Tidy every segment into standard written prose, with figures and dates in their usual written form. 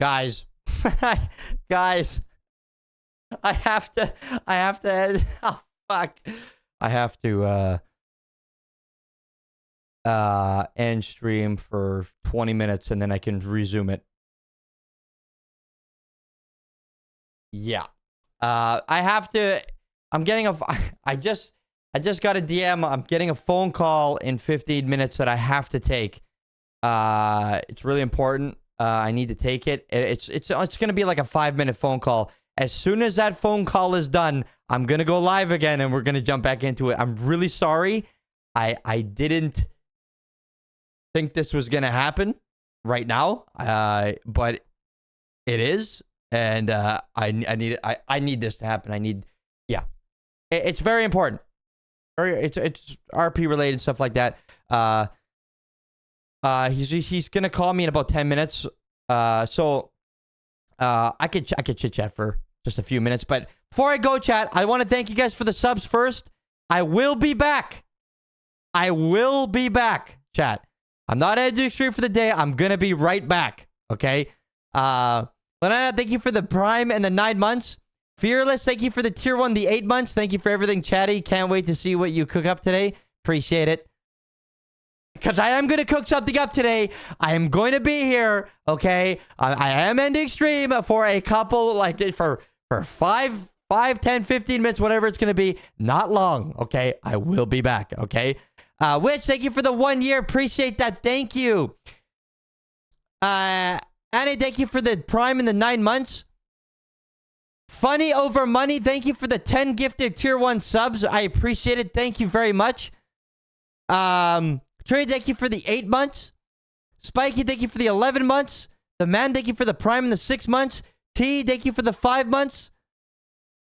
Guys, guys, I have to, oh, fuck. I have to, end stream for 20 minutes and then I can resume it. Yeah. I have to, I'm getting a, I just got a DM. I'm getting a phone call in 15 minutes that I have to take. It's really important. I need to take it. It's going to be like a 5-minute phone call. As soon as that phone call is done, I'm going to go live again and we're going to jump back into it. I'm really sorry. I didn't think this was going to happen right now. But it is. And I need this to happen. Yeah. It's very important. It's RP related, stuff like that. He's gonna call me in about 10 minutes. So I could chit chat for just a few minutes. But before I go, chat, I want to thank you guys for the subs first. I will be back. Chat. I'm not ending stream for the day. I'm gonna be right back. Okay. Lanana, thank you for the Prime and the 9 months. Fearless, thank you for the tier 1, the 8 months. Thank you for everything, Chatty. Can't wait to see what you cook up today. Appreciate it. Because I am going to cook something up today. I am going to be here, okay? I am ending stream for a couple, like, for 5, 10, 15 minutes, whatever it's going to be. Not long, okay? I will be back, okay? Witch, thank you for the 1 year. Appreciate that. Thank you. Annie, thank you for the Prime and the 9 months. Funny over money, thank you for the 10 gifted tier 1 subs. I appreciate it. Thank you very much. Trey, thank you for the 8 months. Spiky, thank you for the 11 months. The Man, thank you for the Prime and the 6 months. T, thank you for the 5 months.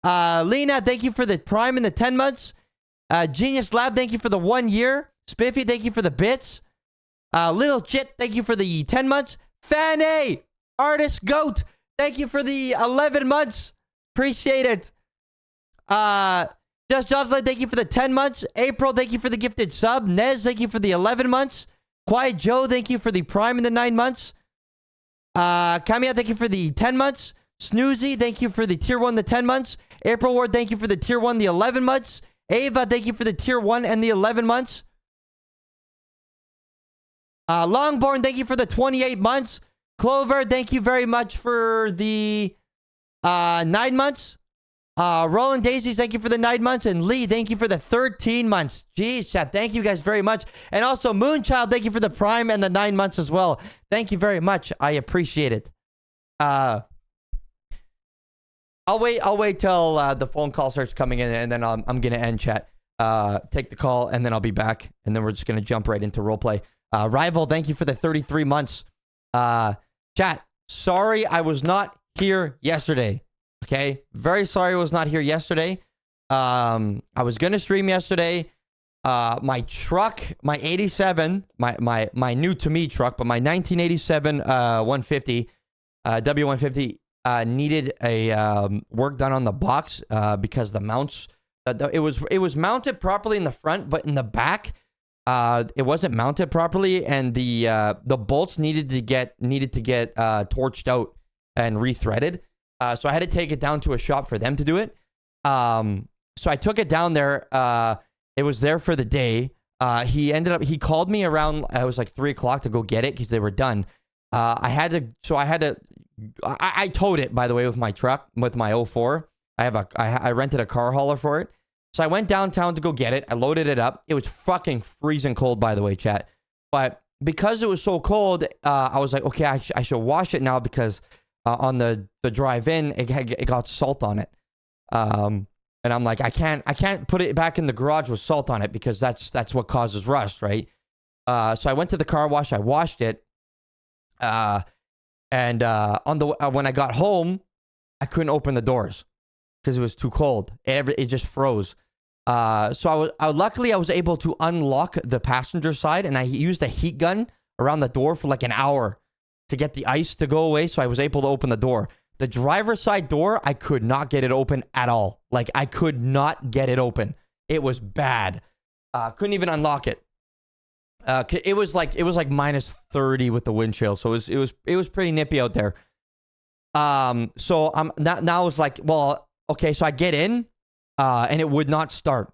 Lena, thank you for the Prime and the 10 months. Genius Lab, thank you for the 1 year. Spiffy, thank you for the bits. Little Chit, thank you for the 10 months. Fanny, Artist Goat, thank you for the 11 months. Appreciate it. Just Jocelyn, thank you for the 10 months. April, thank you for the gifted sub. Nez, thank you for the 11 months. Quiet Joe, thank you for the Prime and the 9 months. Kamiya, thank you for the 10 months. Snoozy, thank you for the tier 1, the 10 months. April Ward, thank you for the tier 1, the 11 months. Ava, thank you for the tier 1 and the 11 months. Longborn, thank you for the 28 months. Clover, thank you very much for the 9 months. Roland Daisies, thank you for the 9 months. And Lee, thank you for the 13 months. Jeez, chat, thank you guys very much. And also Moonchild, thank you for the Prime and the 9 months as well. Thank you very much. I appreciate it. I'll wait till the phone call starts coming in, and then I'm gonna end chat. Take the call, and then I'll be back, and then we're just gonna jump right into roleplay. Rival, thank you for the 33 months. Chat, sorry I was not here yesterday. Okay, very sorry I was not here yesterday. I was gonna stream yesterday. My truck, my 87, my new to me truck, but my 1987 150 W150 needed a work done on the box because the mounts, it was mounted properly in the front, but in the back it wasn't mounted properly, and the bolts needed to get torched out and rethreaded. So I had to take it down to a shop for them to do it. So I took it down there. It was there for the day. He called me around, it was like 3 o'clock to go get it because they were done. I towed it, by the way, with my truck, with my 04. I rented a car hauler for it. So I went downtown to go get it. I loaded it up. It was fucking freezing cold, by the way, chat. But because it was so cold, I was like, okay, I should wash it now because on the drive-in, it got salt on it. And I'm like, I can't put it back in the garage with salt on it because that's what causes rust, right? So I went to the car wash. I washed it. And when I got home, I couldn't open the doors because it was too cold. It just froze. So luckily I was able to unlock the passenger side, and I used a heat gun around the door for like an hour to get the ice to go away. So I was able to open the door. The driver's side door, I could not get it open at all. Like, I could not get it open. It was bad. Couldn't even unlock it. It was like minus 30 with the wind chill. So it was pretty nippy out there. So I'm now it's like, well, okay, so I get in, and it would not start.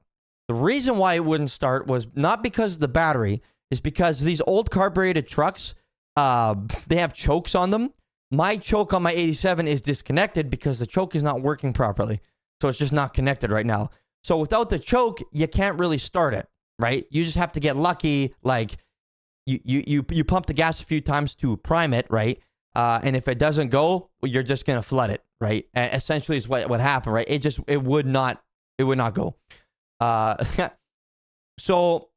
The reason why it wouldn't start was not because of the battery, is because these old carbureted trucks, they have chokes on them. My choke on my 87 is disconnected because the choke is not working properly. So it's just not connected right now. So without the choke, you can't really start it, right? You just have to get lucky. Like you pump the gas a few times to prime it, right? And if it doesn't go, well, you're just gonna flood it, right? Essentially, is what happened, right? It would not go. So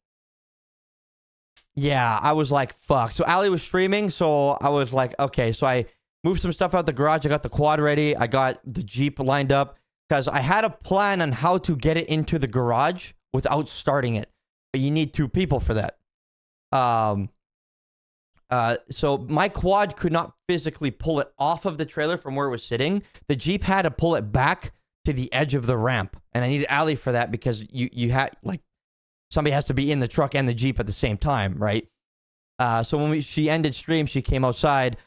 yeah, I was like, fuck. So Ali was streaming, so I was like, okay. So I moved some stuff out the garage. I got the quad ready. I got the Jeep lined up because I had a plan on how to get it into the garage without starting it. But you need 2 people for that. So my quad could not physically pull it off of the trailer from where it was sitting. The Jeep had to pull it back to the edge of the ramp. And I needed Ali for that because you had, like, somebody has to be in the truck and the Jeep at the same time, right? So when she ended stream, she came outside.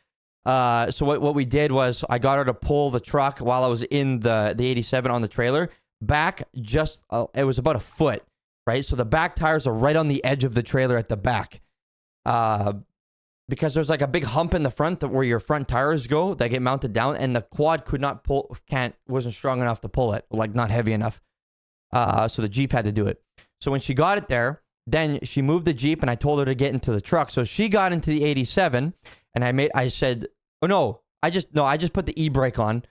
So what we did was I got her to pull the truck while I was in the 87 on the trailer back just, it was about a foot, right? So the back tires are right on the edge of the trailer at the back. Because there's like a big hump in the front where your front tires go that get mounted down, and the quad could not pull, wasn't strong enough to pull it, like not heavy enough. So the Jeep had to do it. So when she got it there, then she moved the Jeep and I told her to get into the truck. So she got into the 87 and I said, oh no, I just put the e-brake on.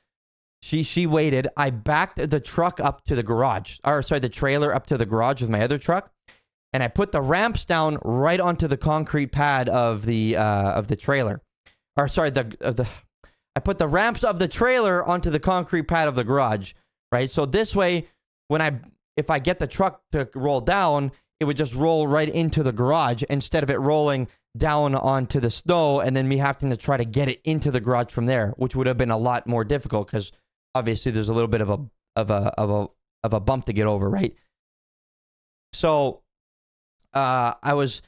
She waited. I backed the truck up to the garage, or sorry, the trailer up to the garage with my other truck. And I put the ramps down right onto the concrete pad of the trailer. Or sorry, I put the ramps of the trailer onto the concrete pad of the garage, right? So this way, if I get the truck to roll down, it would just roll right into the garage instead of it rolling down onto the snow and then me having to try to get it into the garage from there, which would have been a lot more difficult because obviously there's a little bit of a bump to get over, right? So I was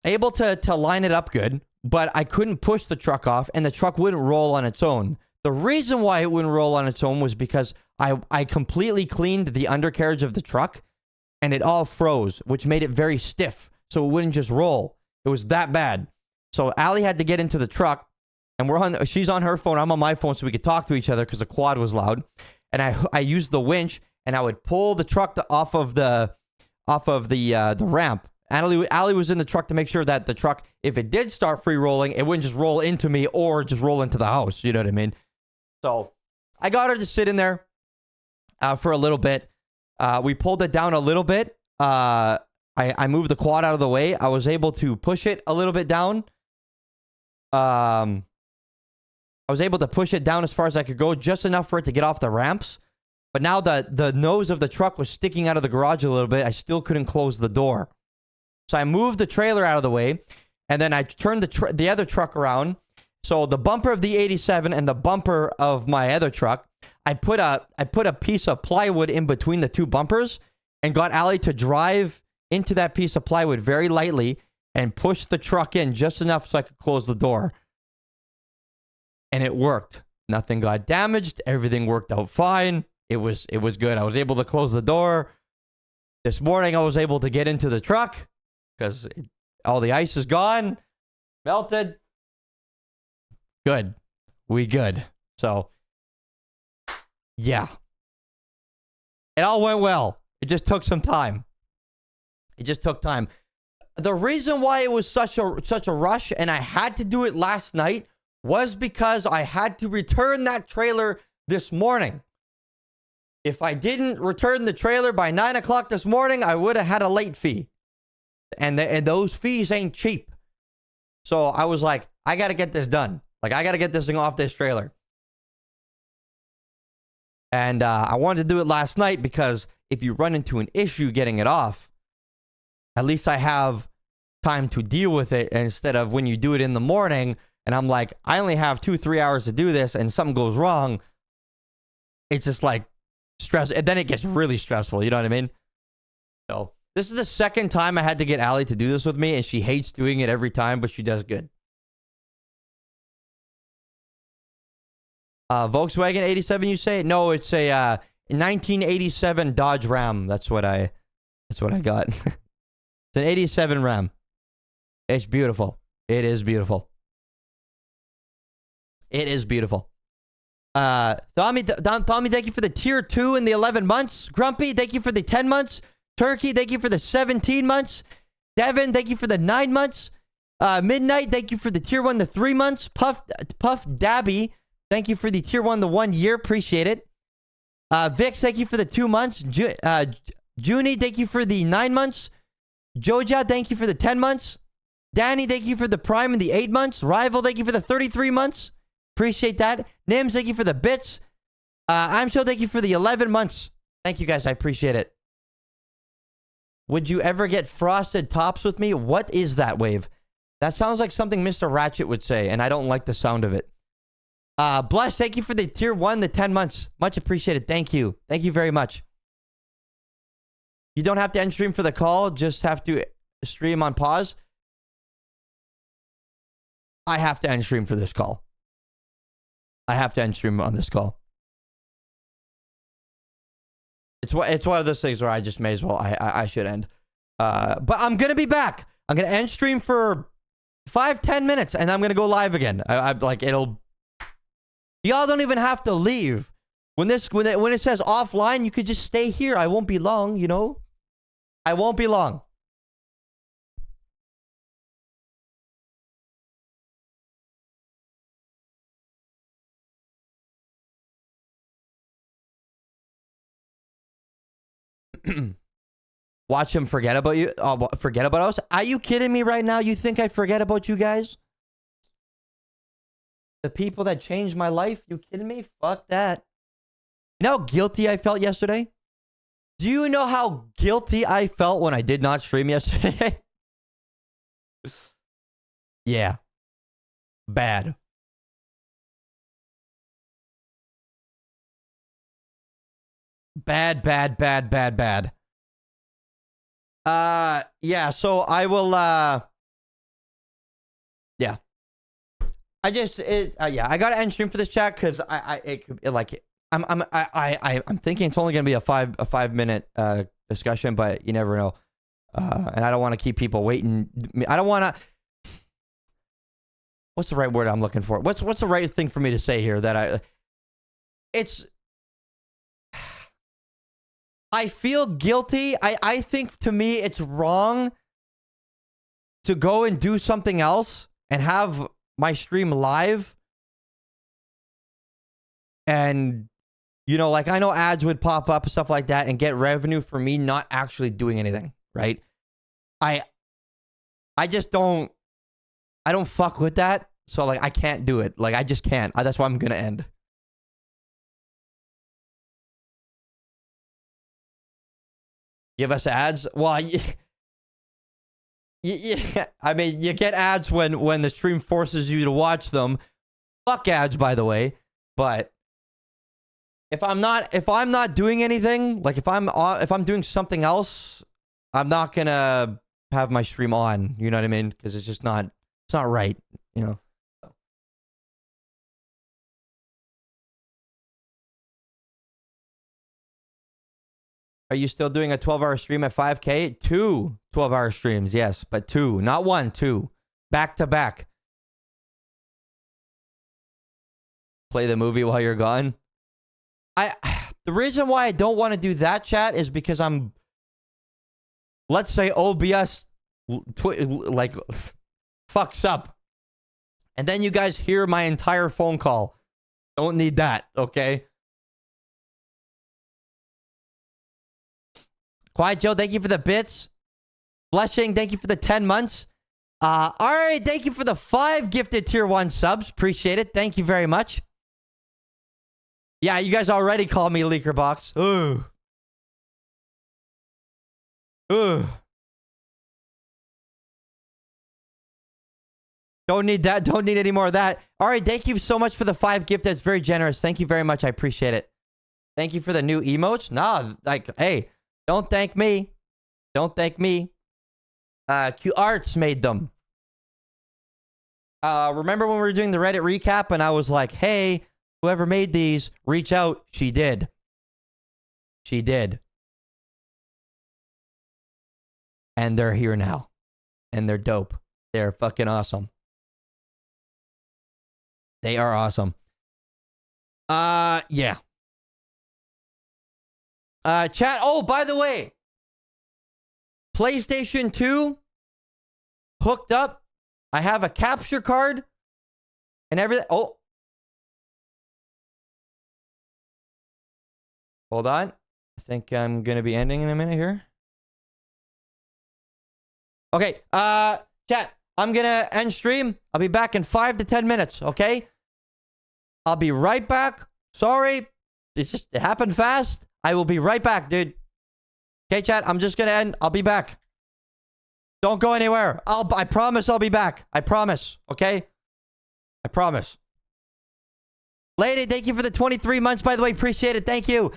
able to line it up good, but I couldn't push the truck off and the truck wouldn't roll on its own. The reason why it wouldn't roll on its own was because I completely cleaned the undercarriage of the truck and it all froze, which made it very stiff. So it wouldn't just roll. It was that bad. So Allie had to get into the truck and she's on her phone. I'm on my phone so we could talk to each other because the quad was loud. And I used the winch and I would pull the truck off of the ramp. Allie was in the truck to make sure that the truck, if it did start free rolling, it wouldn't just roll into me or just roll into the house. You know what I mean? So I got her to sit in there for a little bit. We pulled it down a little bit. I moved the quad out of the way. I was able to push it a little bit down. I was able to push it down as far as I could go, just enough for it to get off the ramps. But now the nose of the truck was sticking out of the garage a little bit. I still couldn't close the door. So I moved the trailer out of the way, and then I turned the other truck around. So the bumper of the 87 and the bumper of my other truck, I put a piece of plywood in between the 2 bumpers and got Allie to drive into that piece of plywood very lightly and push the truck in just enough so I could close the door. And it worked. Nothing got damaged. Everything worked out fine. It was good. I was able to close the door. This morning I was able to get into the truck because all the ice is gone, melted. Good. We good. So, yeah. It all went well. It just took some time. The reason why it was such a rush and I had to do it last night was because I had to return that trailer this morning. If I didn't return the trailer by 9 o'clock this morning, I would have had a late fee. And those fees ain't cheap. So I was like, I got to get this done. Like, I got to get this thing off this trailer. And I wanted to do it last night because if you run into an issue getting it off, at least I have time to deal with it instead of when you do it in the morning and I'm like, I only have 2-3 hours to do this and something goes wrong. It's just like stress. And then it gets really stressful. You know what I mean? So this is the second time I had to get Allie to do this with me, and she hates doing it every time, but she does good. Volkswagen 87, you say? No, it's a 1987 Dodge Ram. That's what I got. It's an 87 Ram. It's beautiful. It is beautiful. It is beautiful. Tommy, thank you for the tier 2 in the 11 months. Grumpy, thank you for the 10 months. Turkey, thank you for the 17 months. Devin, thank you for the 9 months. Midnight, thank you for the tier 1 the 3 months. Puff Dabby, thank you for the tier 1 the 1 year. Appreciate it. Vix, thank you for the 2 months. Junie, thank you for the 9 months. Joja, thank you for the 10 months. Danny, thank you for the prime in the 8 months. Rival, thank you for the 33 months. Appreciate that. Nims, thank you for the bits. I'm so thank you for the 11 months. Thank you guys. I appreciate it. Would you ever get frosted tops with me? What is that, Wave? That sounds like something Mr. Ratchet would say, and I don't like the sound of it. Blush, thank you for the tier 1, the 10 months. Much appreciated. Thank you. Thank you very much. You don't have to end stream for the call. Just have to stream on pause. I have to end stream for this call. I have to end stream on this call. It's one of those things where I just may as well. I should end. But I'm gonna be back. I'm gonna end stream for 5-10 minutes, and I'm gonna go live again. I like it'll. Y'all don't even have to leave. When it says offline, you could just stay here. I won't be long. You know, I won't be long. Watch him forget about you. Forget about us. Are you kidding me right now? You think I forget about you guys? The people that changed my life? You kidding me? Fuck that. You know how guilty I felt yesterday? Do you know how guilty I felt when I did not stream yesterday? Yeah. Bad. Bad. Yeah, so I will, yeah. I gotta end stream for this chat, because I'm thinking it's only gonna be a 5-minute discussion, but you never know. And I don't want to keep people waiting. I don't want to. What's the right word I'm looking for? What's the right thing for me to say here? I feel guilty. I think to me it's wrong to go and do something else and have my stream live. And, you know, like I know ads would pop up and stuff like that and get revenue for me not actually doing anything, right? I just don't, I don't fuck with that. So like I can't do it. Like I just can't. That's why I'm going to end. Give us ads? Well, yeah, I mean, you get ads when the stream forces you to watch them. Fuck ads, by the way. But if I'm not doing anything, like if I'm doing something else, I'm not gonna have my stream on. You know what I mean? Because it's not right. You know. Are you still doing a 12-hour stream at 5K? 2 12-hour streams, yes. But 2. Not 1, 2. Back to back. Play the movie while you're gone. The reason why I don't want to do that, chat, is because I'm... Let's say OBS like fucks up. And then you guys hear my entire phone call. Don't need that, okay? Quiet Joe, thank you for the bits. Blushing, thank you for the 10 months. All right, thank you for the 5 gifted tier 1 subs. Appreciate it. Thank you very much. Yeah, you guys already call me Leaker Box. Ooh. Don't need that. Don't need any more of that. All right, thank you so much for the 5 gift. That's very generous. Thank you very much. I appreciate it. Thank you for the new emotes. Nah, like, hey, don't thank me. Don't thank me. Q Arts made them. Remember when we were doing the Reddit recap and I was like, hey, Whoever made these, reach out. She did. She did. And they're here now. And they're dope. They're fucking awesome. They are awesome. Yeah. Chat. Oh, by the way. PlayStation 2 hooked up. I have a capture card and everything. Oh. Hold on. I think I'm going to be ending in a minute here. Okay. Chat. I'm going to end stream. I'll be back in 5 to 10 minutes. Okay. I'll be right back. Sorry. It happened fast. I will be right back, dude. Okay, chat. I'm just going to end. I'll be back. Don't go anywhere. I promise I'll be back. I promise. Okay? I promise. Lady, thank you for the 23 months, by the way. Appreciate it. Thank you.